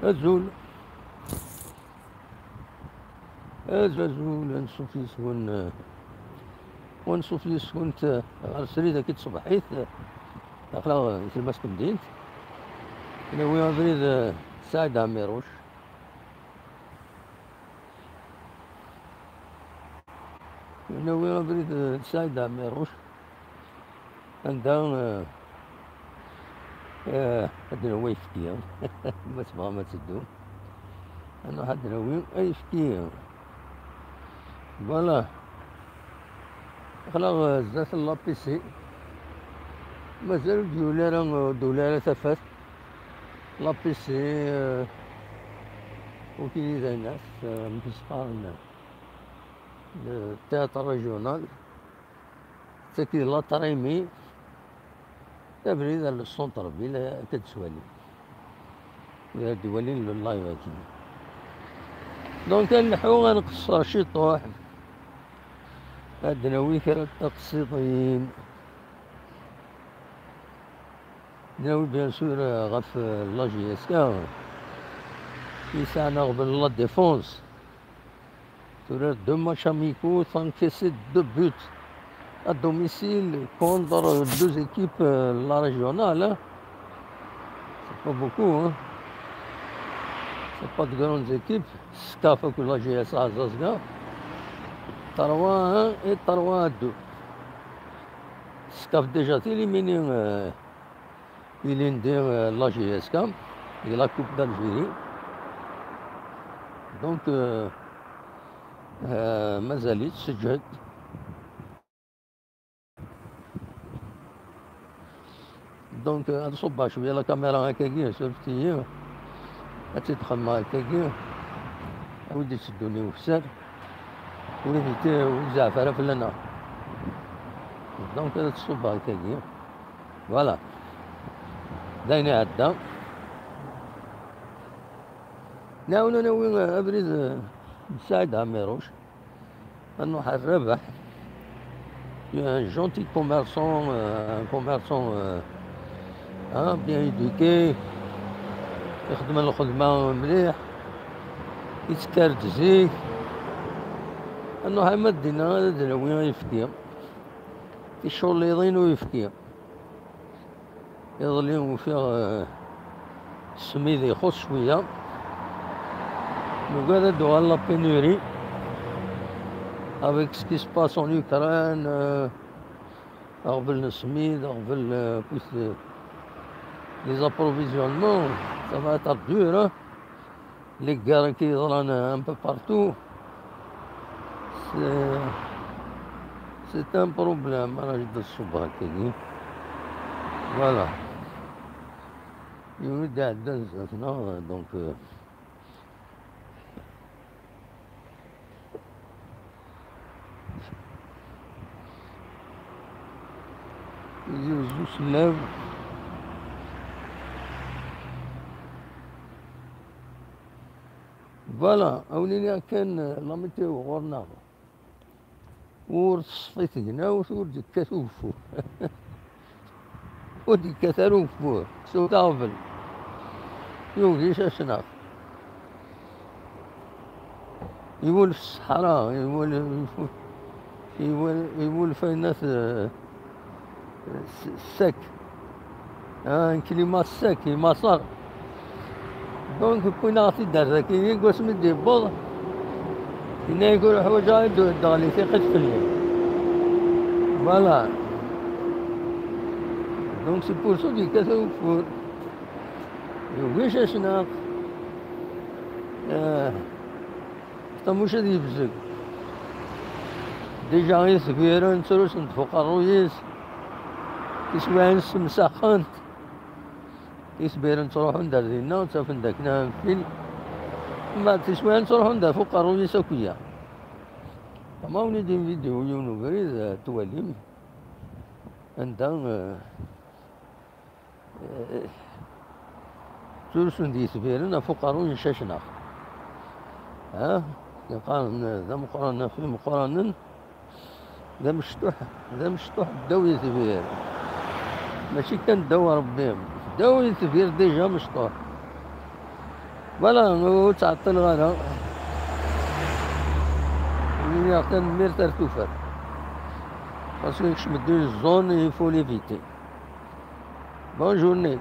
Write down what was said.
أزول أزول نشوف يسون ونشوف يسون غير سريدة كي تصبحيت أخلا يتلبسكم دينت أنا ويا بريد سعد عميروش أنا ويا بريد سعد عميروش عندها عندنا هو يفكيها ما تبغى ما تدو أنا عندنا وين يفكيها فوالا خلا زات لابيسي مازال دولارة تفات لابيسي وكي ذا الناس مسقار التياتر ريجيونال تاكي لا طريمي تبريد السونتر فيلا كتسوالي يا دوالين لللايف هاكي دونك نحو غنقصر شي طوح عندنا ويكرة تقسيطين ناوي بيان سور غف لا جي اس كا يسعنا قبل لا ديفونس تورا دو ماتش اميكو تنكسي دو بوت à domicile contre deux équipes la régionale. Hein. C'est pas beaucoup, hein. C'est pas de grandes équipes. SCAF que la GSA Zazga. Taroua 1 et Taroua 2. SCAF déjà éliminé la GSK et la Coupe d'Algérie. Donc, Mazalit, Sejed. دونك نصبها شويه لا كاميرا هكاكيا شفتي تتخمى هكاكيا ودي تشدوني وفساد وليدي وزعفره في لنا دونك تصبها هكاكيا فوالا دايني عدا ناوي ابرز سعد عميروش انه حالربح un gentil commerçant, un commerçant bien éduqué, يخدم الخدمة مليح، يتكردزي، أنو هاي مدينة هذا وين يفكي، الشغل اللي يضينو يفكي، يظلين فيه السميد يخص شوية، وقاعد دو لا بينوري. Avec ce qui se passe en Ukraine, les approvisionnements, ça va être dur. Hein? Les guerres qui sont un peu partout, c'est un problème. Voilà. Il y a eu des donc. يجوز سلام فوالا أولينا كان لا ميتيو غورنا ور تصفيت هنا ور كتوفو ودي كتروفو سو طافل يولي شاشنا يولف الصحراء يولف الناس sec, un climat sec, المسار دونك كنا غادي دار كاينين قسم ديبوض كنا يقولوا حوايج دالي ثقت في الليل فوالا دونك سي بور سو دي كاسو فور ويش اشنا تموش هادي بزاف ديجا يسكيرون تروس نتفوق الرويس كيسوان مسخنت كيسبيرن تروحو ندير دينا ونتافن داكنا فيل ما تسوان تروحو ندير فوق الروي ساكويا ما وليدي فيديو يونو بريد تواليم عندها تورسون دي سبيرن فوق الروي شاشنا يقارن ذا مقارنة في مقارنة ذا مشطوح الدوي سبير ماشي كان دوا ربيهم داوي ثفير ديجا مشطوح فوالا تعطل غانا حتى نمير ترتوفات باسكو كش مدو الزون يفو ليفيتي. بون جورني.